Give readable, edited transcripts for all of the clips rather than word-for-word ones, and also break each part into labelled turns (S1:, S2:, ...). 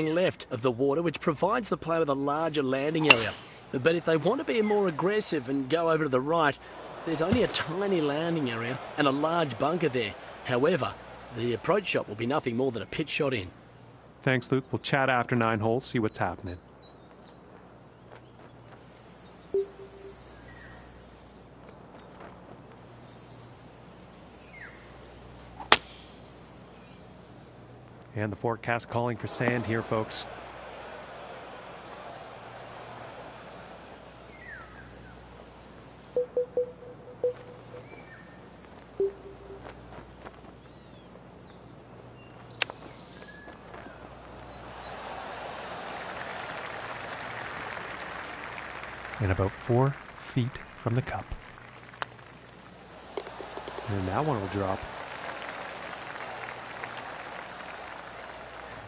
S1: left of the water, which provides the player with a larger landing area. But if they want to be more aggressive and go over to the right, there's only a tiny landing area and a large bunker there. However, the approach shot will be nothing more than a pitch shot in.
S2: Thanks, Luke. We'll chat after 9 holes, see what's happening. And the forecast calling for sand here, folks. And about 4 feet from the cup. And that one will drop.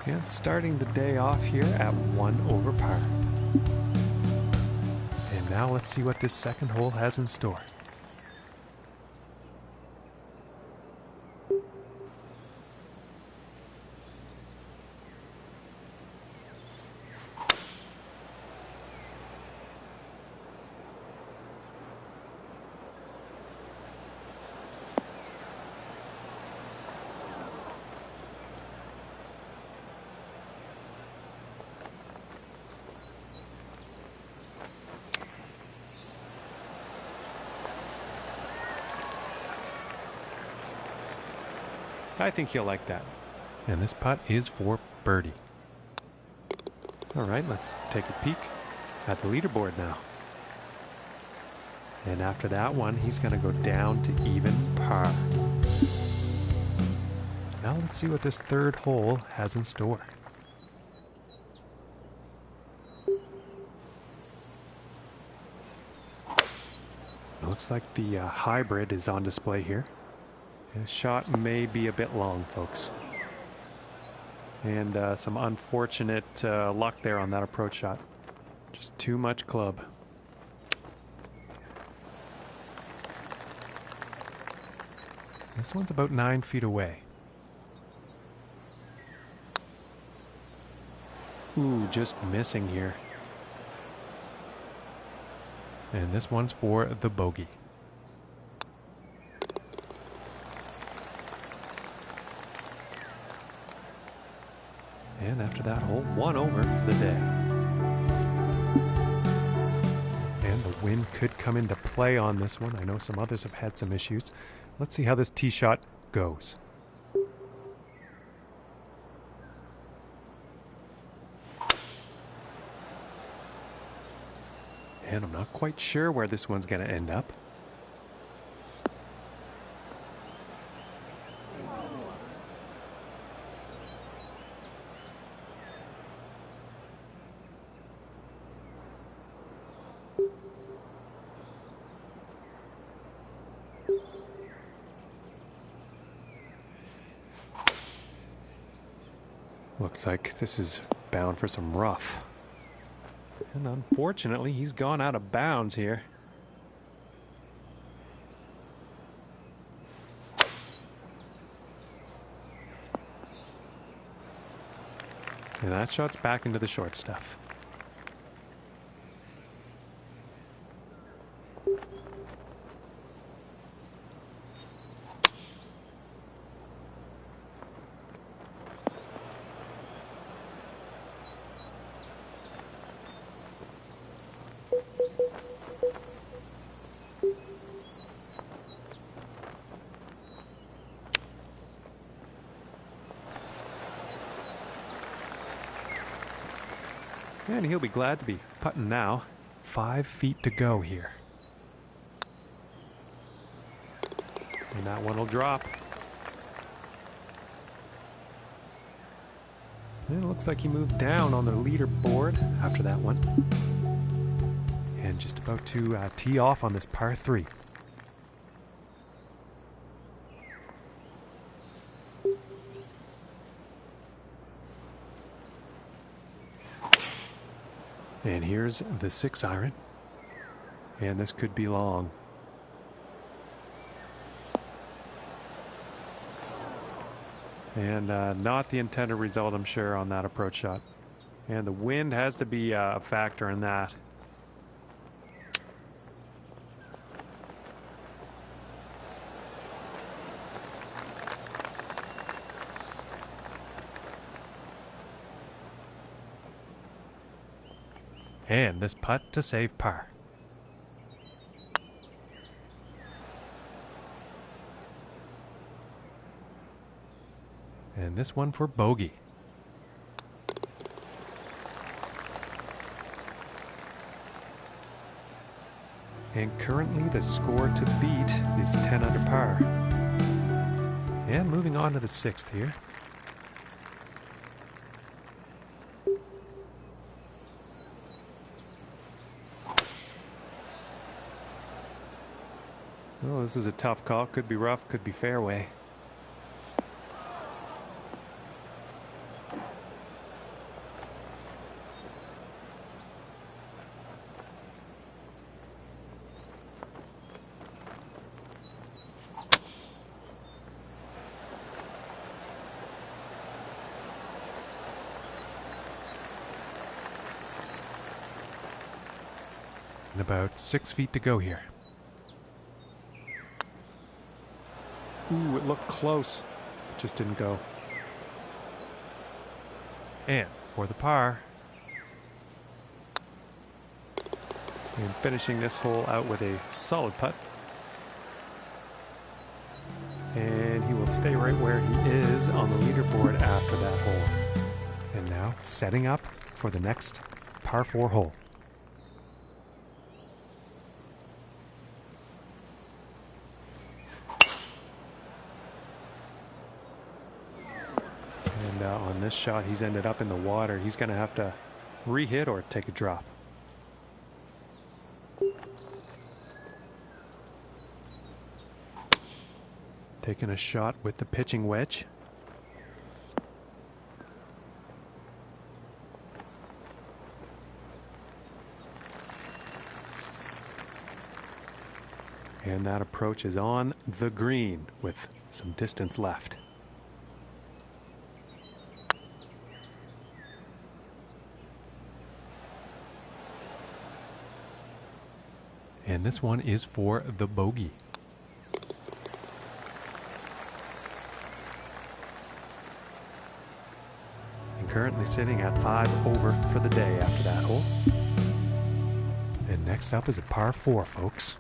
S2: And starting the day off here at 1 over par. And now let's see what this second hole has in store. I think he'll like that. And this putt is for birdie. All right, let's take a peek at the leaderboard now. And after that one, he's going to go down to even par. Now let's see what this third hole has in store. Looks like the hybrid is on display here. His shot may be a bit long, folks. And some unfortunate luck there on that approach shot. Just too much club. This one's about 9 feet away. Ooh, just missing here. And this one's for the bogey. And after that hole, 1 over for the day. And the wind could come into play on this one. I know some others have had some issues. Let's see how this tee shot goes. And I'm not quite sure where this one's going to end up. Looks like this is bound for some rough. And unfortunately, he's gone out of bounds here. And that shot's back into the short stuff. And he'll be glad to be putting now. 5 feet to go here. And that one will drop. And it looks like he moved down on the leaderboard after that one. And just about to tee off on this par 3. And here's the 6 iron. And this could be long. And not the intended result, I'm sure, on that approach shot. And the wind has to be a factor in that. And this putt to save par. And this one for bogey. And currently the score to beat is 10 under par. And moving on to the 6th here. Oh, this is a tough call. Could be rough, could be fairway. And about 6 feet to go here. Ooh, it looked close. It just didn't go. And for the par. And finishing this hole out with a solid putt. And he will stay right where he is on the leaderboard after that hole. And now setting up for the next par 4 hole. And on this shot, he's ended up in the water. He's going to have to re-hit or take a drop. Taking a shot with the pitching wedge. And that approach is on the green with some distance left. And this one is for the bogey. And currently sitting at 5 over for the day after that hole. And next up is a par 4, folks.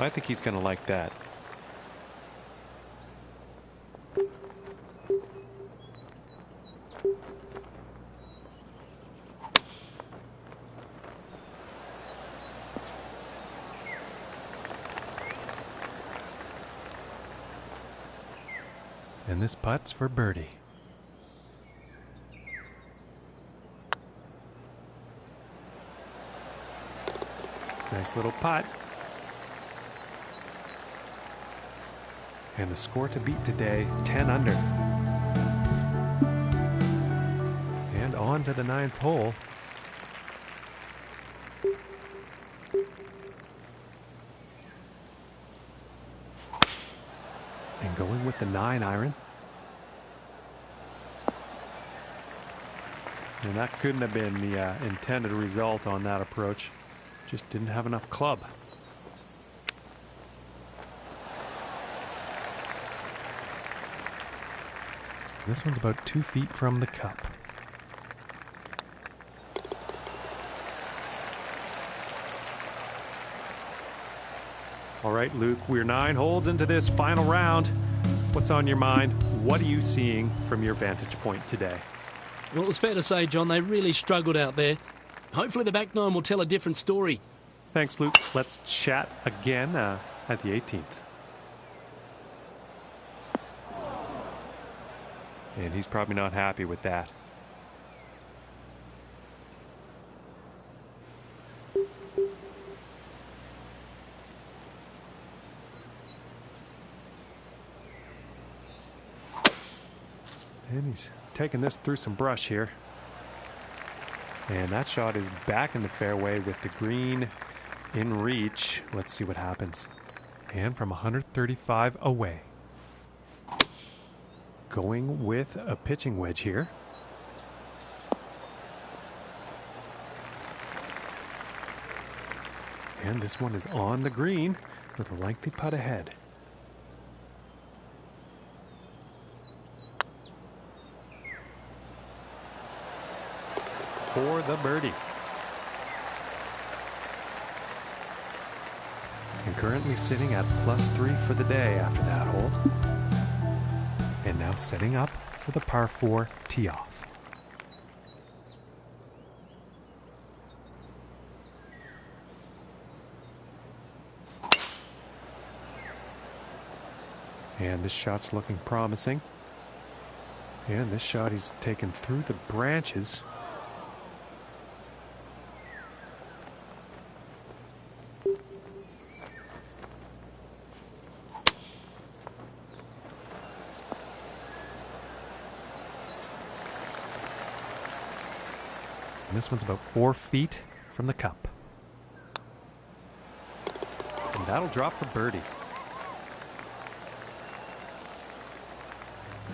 S2: I think he's going to like that. And this putt's for birdie. Nice little putt. And the score to beat today, 10 under. And on to the 9th hole. And going with the 9 iron. And that couldn't have been the intended result on that approach. Just didn't have enough club. This one's about 2 feet from the cup. All right, Luke, we're 9 holes into this final round. What's on your mind? What are you seeing from your vantage point today?
S1: Well, it's fair to say, John, they really struggled out there. Hopefully the back 9 will tell a different story.
S2: Thanks, Luke. Let's chat again at the 18th. And he's probably not happy with that. And he's taking this through some brush here. And that shot is back in the fairway with the green in reach. Let's see what happens. And from 135 away. Going with a pitching wedge here. And this one is on the green with a lengthy putt ahead. For the birdie. And currently sitting at +3 for the day after that hole. And now setting up for the par 4 tee off. And this shot's looking promising. And this shot he's taken through the branches. And this one's about 4 feet from the cup. And that'll drop for birdie.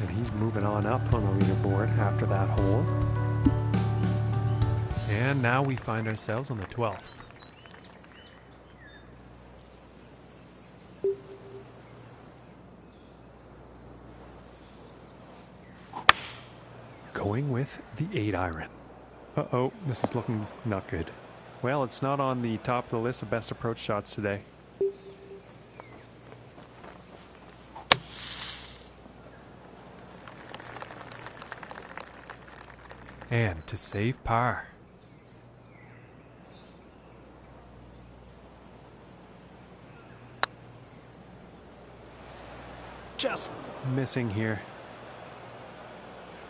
S2: And he's moving on up on the leaderboard after that hole. And now we find ourselves on the 12th. Going with the 8-iron. Uh-oh, this is looking not good. Well, it's not on the top of the list of best approach shots today. And to save par. Just missing here.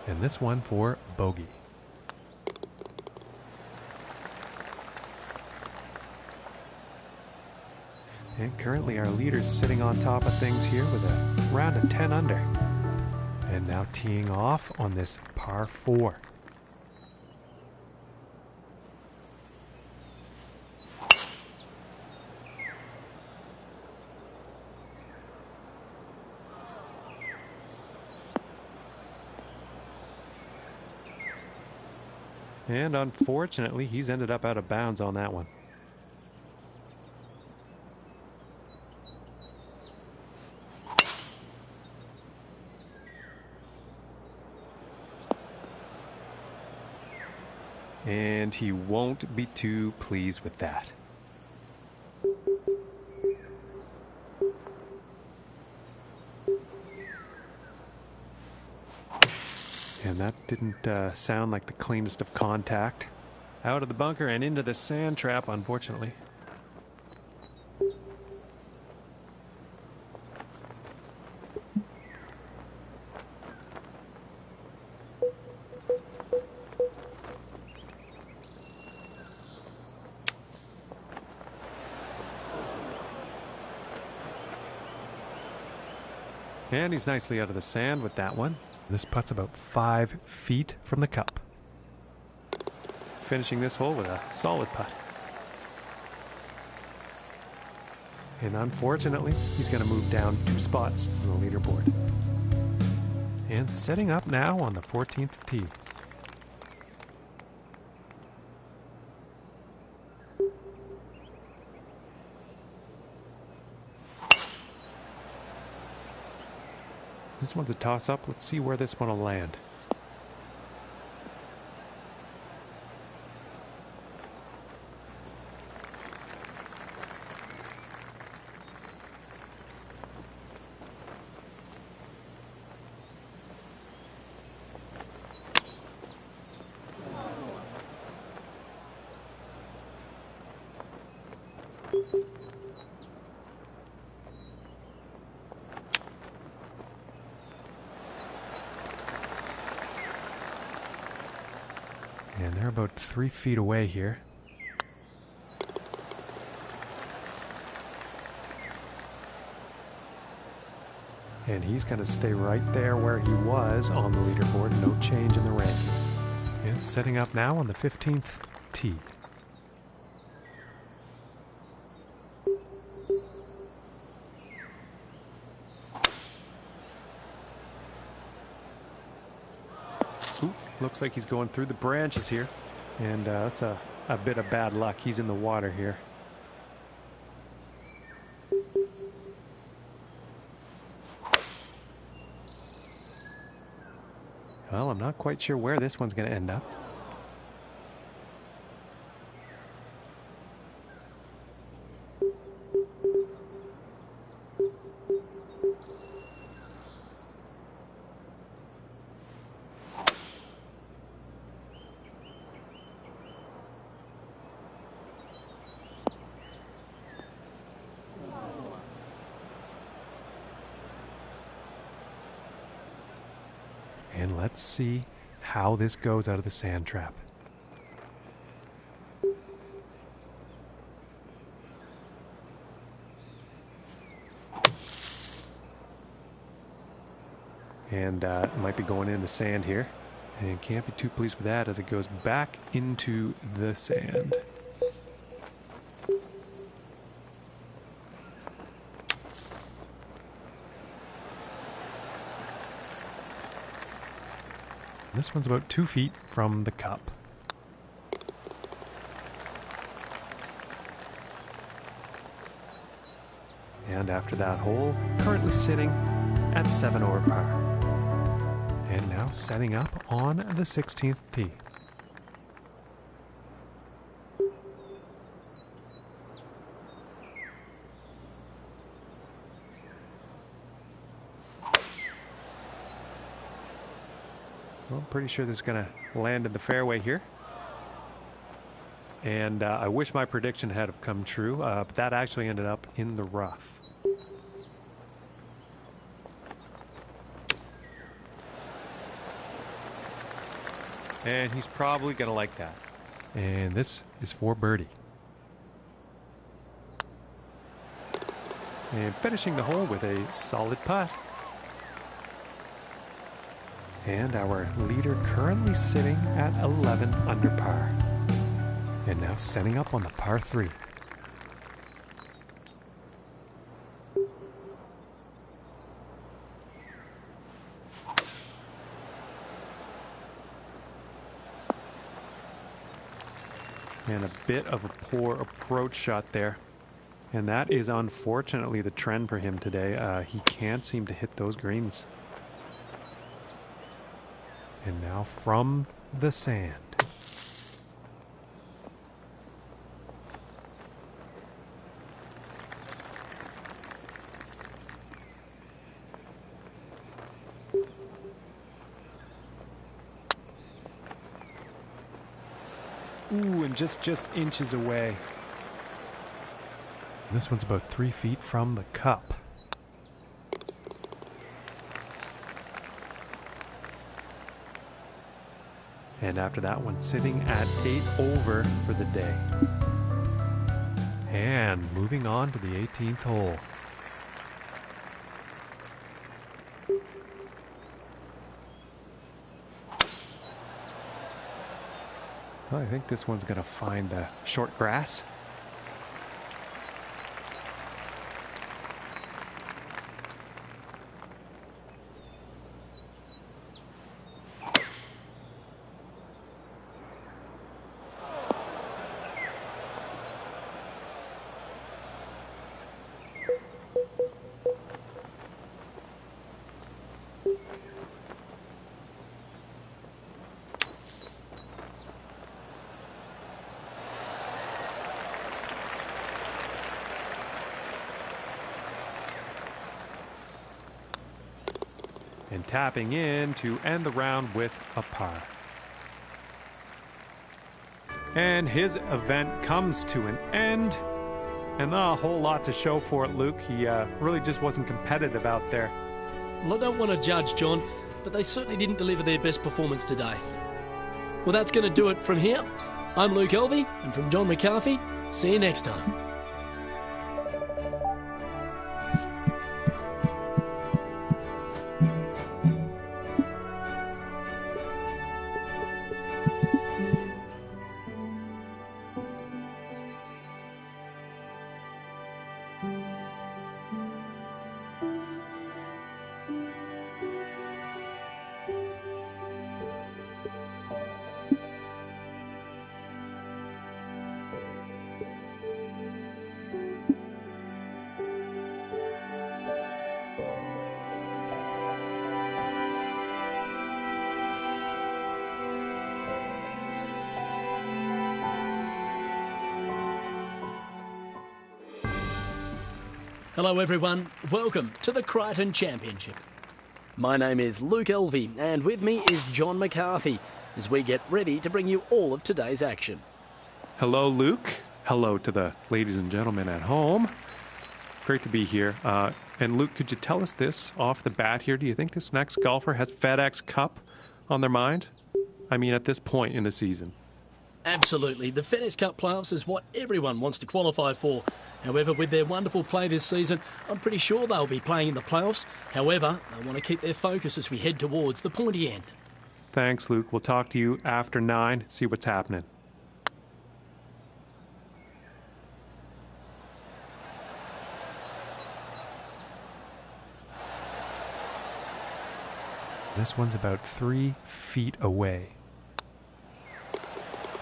S2: And this one for bogey. And currently our leader's sitting on top of things here with a round of 10 under. And now teeing off on this par 4. And unfortunately, he's ended up out of bounds on that one. And he won't be too pleased with that. And that didn't sound like the cleanest of contact. Out of the bunker and into the sand trap, unfortunately. And he's nicely out of the sand with that one. This putt's about 5 feet from the cup. Finishing this hole with a solid putt. And unfortunately, he's going to move down 2 spots on the leaderboard. And setting up now on the 14th tee. This one's a toss-up. Let's see where this one will land. And they're about 3 feet away here. And he's going to stay right there where he was on the leaderboard. No change in the ranking. And setting up now on the 15th tee. Ooh, looks like he's going through the branches here. And that's a bit of bad luck. He's in the water here. Well, I'm not quite sure where this one's going to end up. And let's see how this goes out of the sand trap. And it might be going in the sand here. And can't be too pleased with that as it goes back into the sand. This one's about 2 feet from the cup. And after that hole, currently sitting at 7 over par. And now setting up on the 16th tee. Well, I'm pretty sure this is going to land in the fairway here. And I wish my prediction had have come true, but that actually ended up in the rough. And he's probably going to like that. And this is for birdie. And finishing the hole with a solid putt. And our leader currently sitting at 11 under par. And now setting up on the par 3. And a bit of a poor approach shot there. And that is unfortunately the trend for him today. He can't seem to hit those greens. And now from the sand. Ooh, and just inches away. This one's about 3 feet from the cup. And after that one, sitting at 8 over for the day. And moving on to the 18th hole. Well, I think this one's going to find the short grass. And tapping in to end the round with a par. And his event comes to an end. And not a whole lot to show for it, Luke. He really just wasn't competitive out there.
S1: Well, I don't want to judge, John, but they certainly didn't deliver their best performance today. Well, that's going to do it from here. I'm Luke Elvey, and from John McCarthy, see you next time. Hello everyone, welcome to the Crichton Championship. My name is Luke Elvey and with me is John McCarthy as we get ready to bring you all of today's action.
S2: Hello, Luke. Hello to the ladies and gentlemen at home. Great to be here. And Luke, could you tell us this off the bat here? Do you think this next golfer has FedEx Cup on their mind? I mean, at this point in the season.
S1: Absolutely, the FedEx Cup playoffs is what everyone wants to qualify for. However, with their wonderful play this season, I'm pretty sure they'll be playing in the playoffs. However, they want to keep their focus as we head towards the pointy end.
S2: Thanks, Luke. We'll talk to you after 9, see what's happening. This one's about 3 feet away.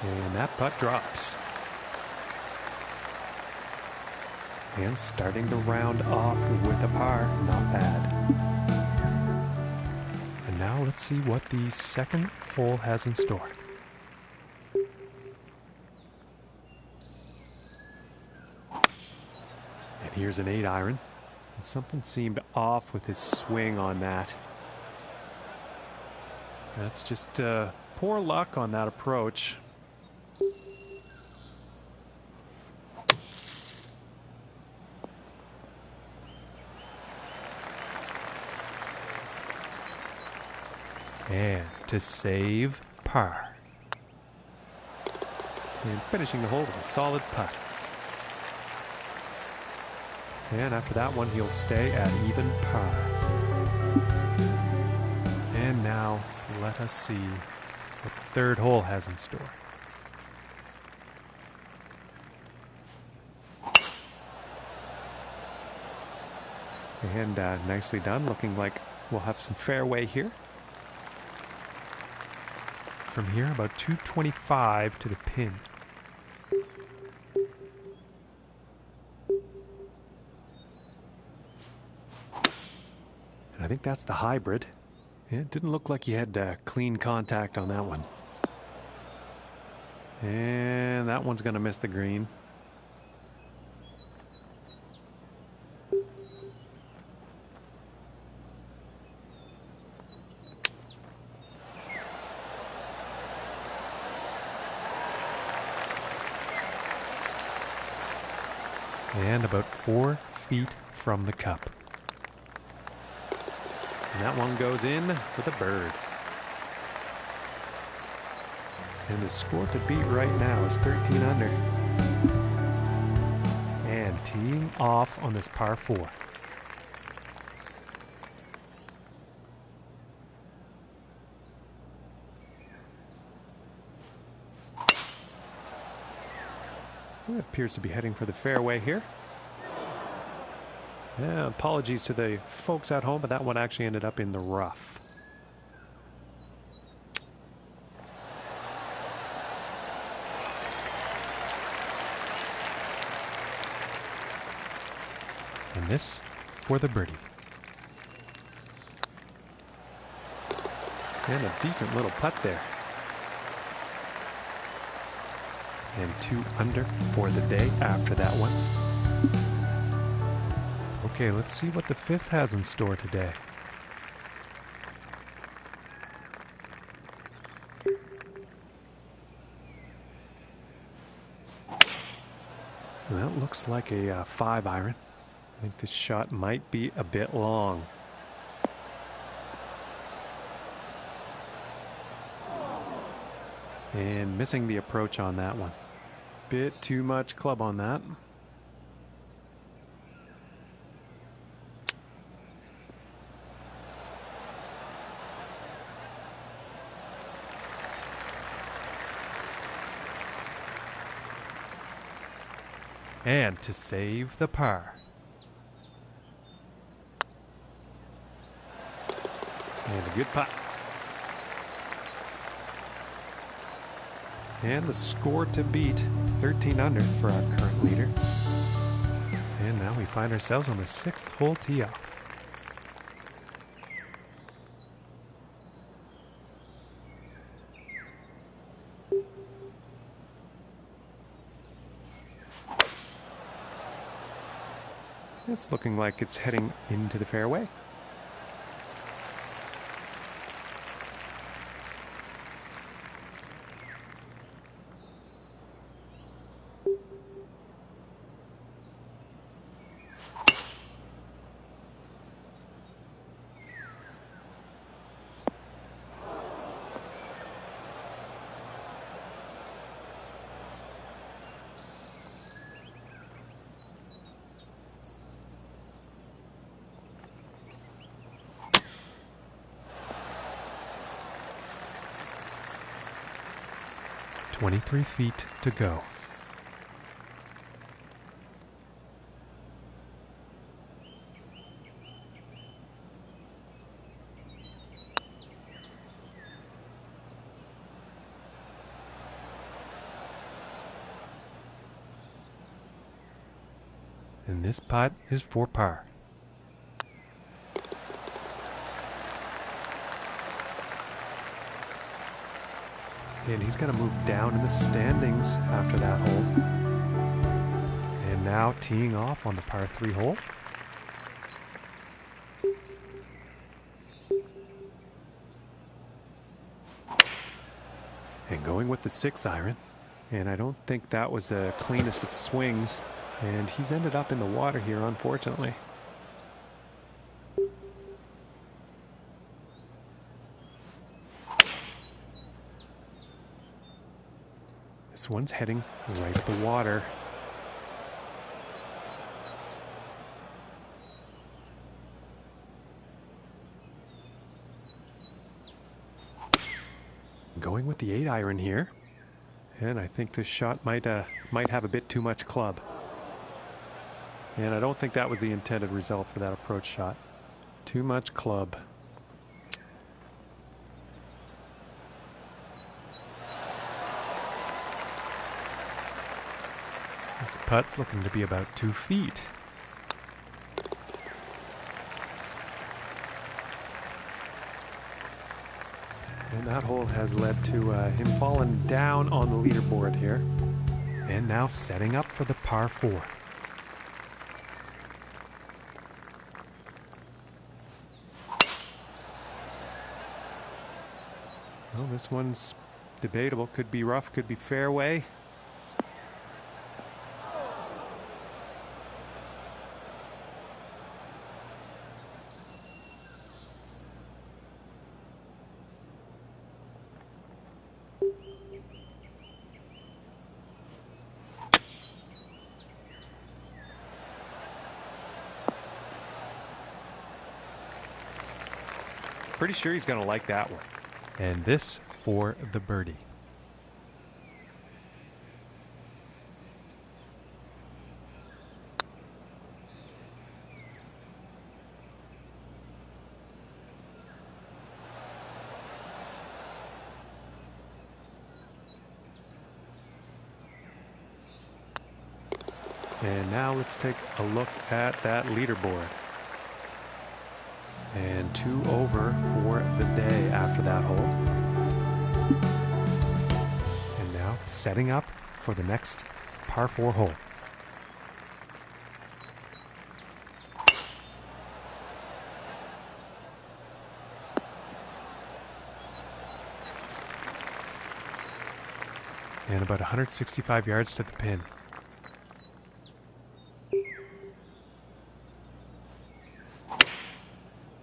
S2: And that putt drops. And starting the round off with a par, not bad. And now let's see what the second hole has in store. And here's an 8-iron. And something seemed off with his swing on that. That's just poor luck on that approach. And to save par. And finishing the hole with a solid putt. And after that one, he'll stay at even par. And now, let us see what the third hole has in store. And nicely done. Looking like we'll have some fairway here. From here, about 225 to the pin. And I think that's the hybrid. Yeah, it didn't look like you had clean contact on that one. And that one's going to miss the green. And about 4 feet from the cup. And that one goes in for the bird. And the score to beat right now is 13 under. And teeing off on this par 4. It appears to be heading for the fairway here. Yeah, apologies to the folks at home, but that one actually ended up in the rough. And this for the birdie. And a decent little putt there. And 2 under for the day after that one. Okay, let's see what the fifth has in store today. Well, that looks like a 5-iron. I think this shot might be a bit long. And missing the approach on that one. Bit too much club on that. And to save the par. And a good putt. And the score to beat, 13 under for our current leader. And now we find ourselves on the 6th hole tee off. It's looking like it's heading into the fairway. "23 feet to go." And this putt is for par. And he's going to move down in the standings after that hole. And now teeing off on the par 3 hole. And going with the 6 iron. And I don't think that was the cleanest of swings. And he's ended up in the water here, unfortunately. This one's heading right at the water. Going with the 8 iron here. And I think this shot might have a bit too much club. And I don't think that was the intended result for that approach shot. Too much club. This putt's looking to be about 2 feet. And that hole has led to him falling down on the leaderboard here. And now setting up for the par 4. Well, this one's debatable. Could be rough, could be fairway. Pretty sure he's going to like that one. And this for the birdie. And now let's take a look at that leaderboard. And 2 over for the day after that hole. And now setting up for the next par 4 hole. And about 165 yards to the pin.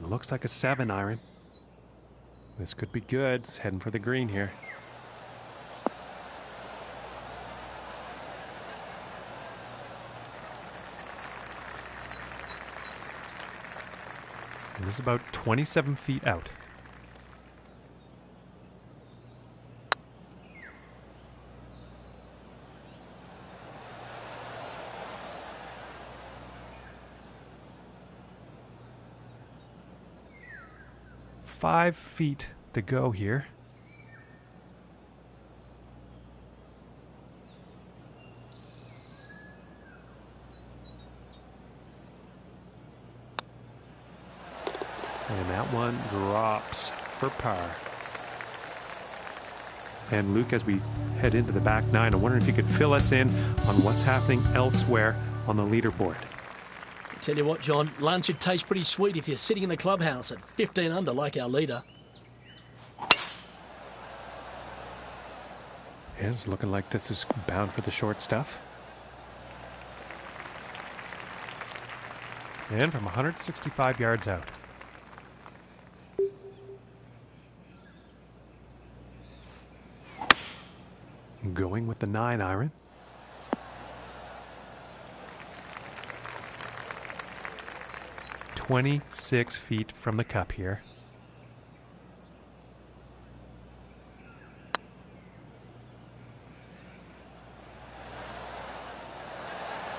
S2: Looks like a 7 iron. This could be good. It's heading for the green here. And this is about 27 feet out. 5 feet to go here. And that one drops for par. And Luke, as we head into the back nine, I'm wondering if you could fill us in on what's happening elsewhere on the leaderboard.
S1: Tell you what, John, lunch would taste pretty sweet if you're sitting in the clubhouse at 15 under like our leader.
S2: Yeah, it's looking like this is bound for the short stuff. And from 165 yards out. Going with the 9 iron. "26 feet from the cup here.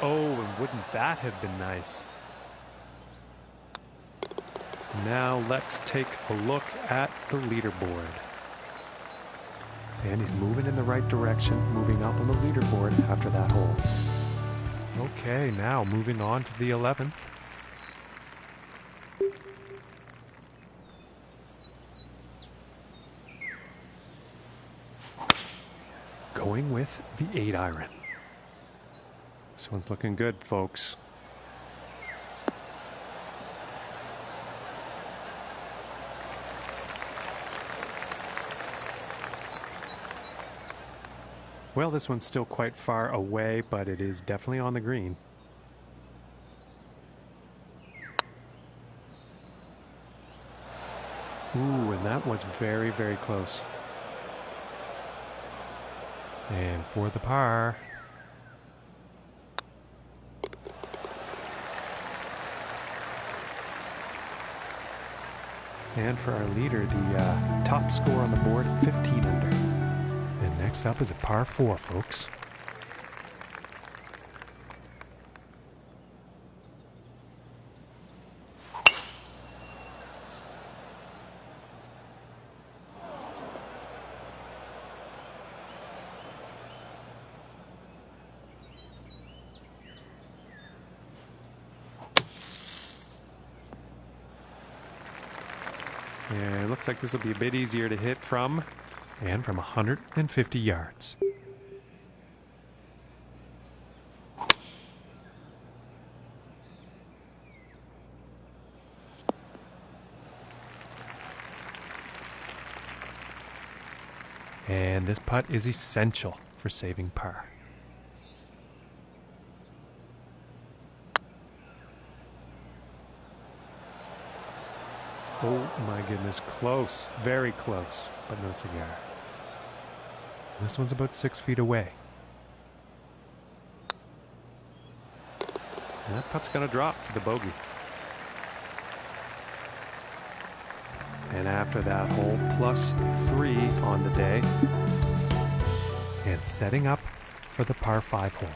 S2: Oh, and wouldn't that have been nice? Now let's take a look at the leaderboard. And he's moving in the right direction, moving up on the leaderboard after that hole. Okay, now moving on to the 11th. Going with the 8 iron. This one's looking good, folks. Well, this one's still quite far away, but it is definitely on the green. Ooh, and that was very, very close. And for the par. And for our leader, the top score on the board, 15 under. And next up is a par 4, folks. And it looks like this will be a bit easier to hit from, and from 150 yards. And this putt is essential for saving par. Oh my goodness, close, very close, but no cigar. This one's about 6 feet away. And that putt's gonna drop for the bogey. And after that hole, +3 on the day. And setting up for the par 5 hole.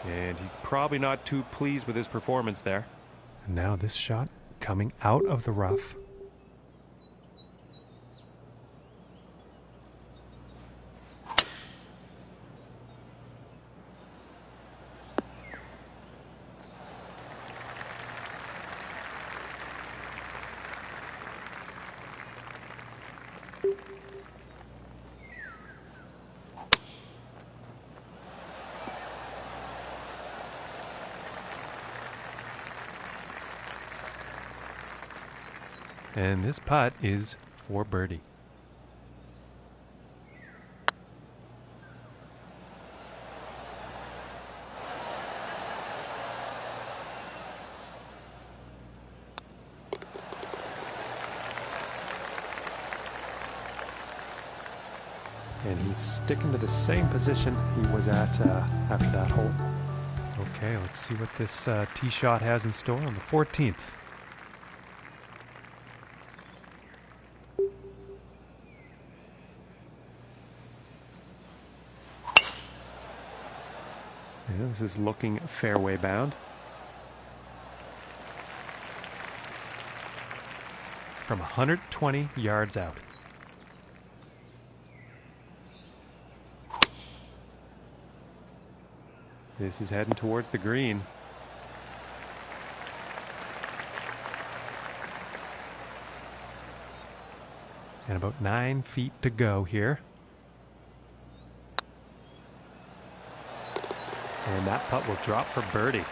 S2: And he's probably not too pleased with his performance there. And now this shot coming out of the rough. And this putt is for birdie. And he's sticking to the same position he was at after that hole. Okay, let's see what this tee shot has in store on the 14th. Yeah, this is looking fairway bound. From 120 yards out. This is heading towards the green. And about 9 feet to go here. And that putt will drop for birdie.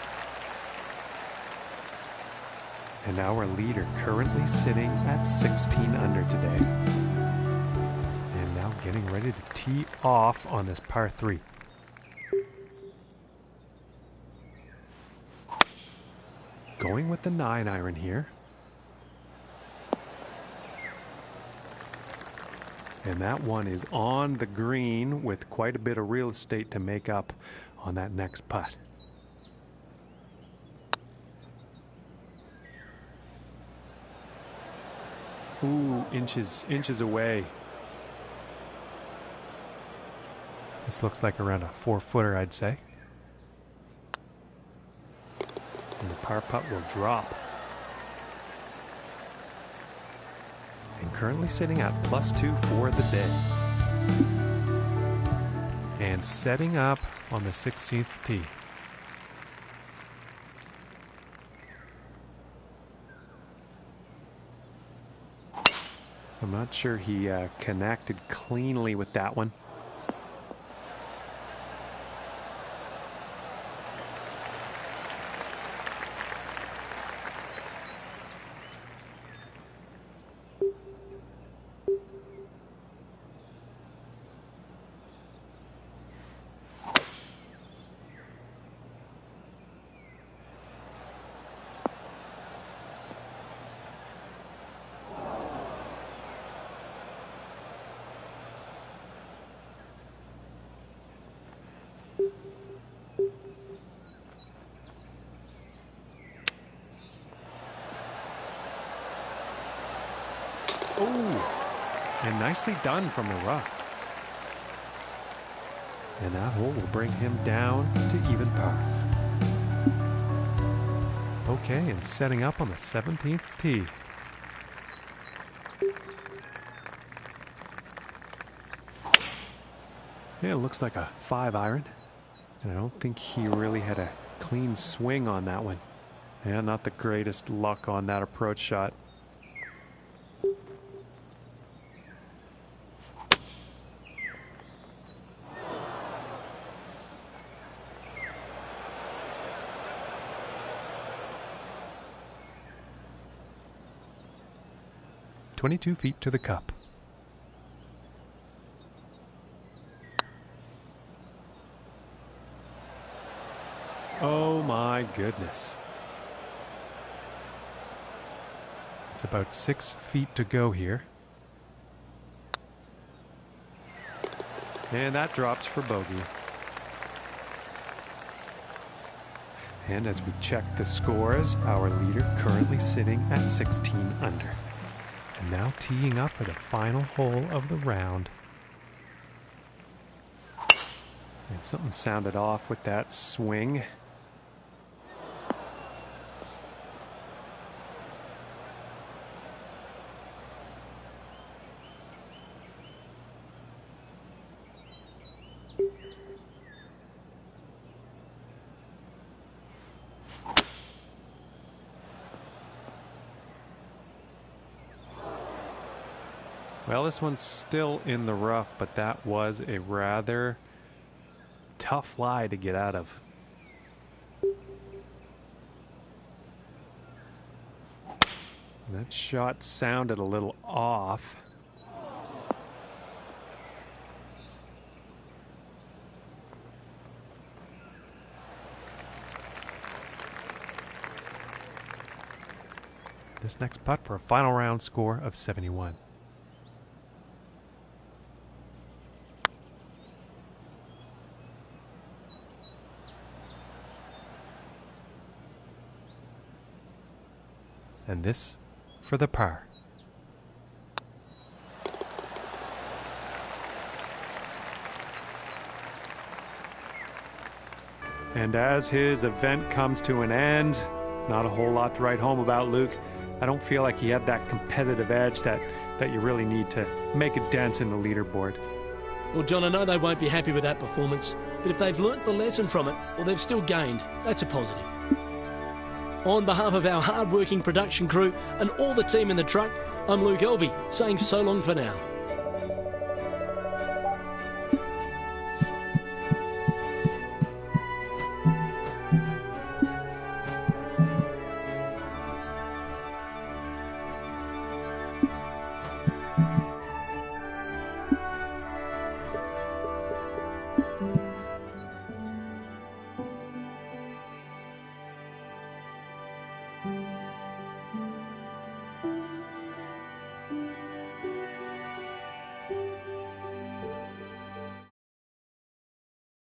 S2: And our leader currently sitting at 16 under today. And now getting ready to tee off on this par 3. Going with the 9-iron here. And that one is on the green with quite a bit of real estate to make up on that next putt. Ooh, inches away. This looks like around a 4-footer, I'd say. And the par putt will drop. And currently sitting at +2 for the day. And setting up on the 16th tee. I'm not sure he connected cleanly with that one. Oh, and nicely done from the rough. And that hole will bring him down to even par. Okay, and setting up on the 17th tee. Yeah, it looks like a 5-iron. And I don't think he really had a clean swing on that one. Yeah, not the greatest luck on that approach shot. "22 feet to the cup." Oh my goodness. It's about 6 feet to go here. And that drops for bogey. And as we check the scores, our leader currently sitting at 16 under. And now teeing up for the final hole of the round. And something sounded off with that swing. Well, this one's still in the rough, but that was a rather tough lie to get out of. That shot sounded a little off. This next putt for a final round score of 71. And this for the par. And as his event comes to an end, not a whole lot to write home about, Luke. I don't feel like he had that competitive edge that you really need to make a dent in the leaderboard.
S1: Well, John, I know they won't be happy with that performance, but if they've learnt the lesson from it, well, they've still gained. That's a positive. On behalf of our hard-working production crew and all the team in the truck, I'm Luke Elvey, saying so long for now.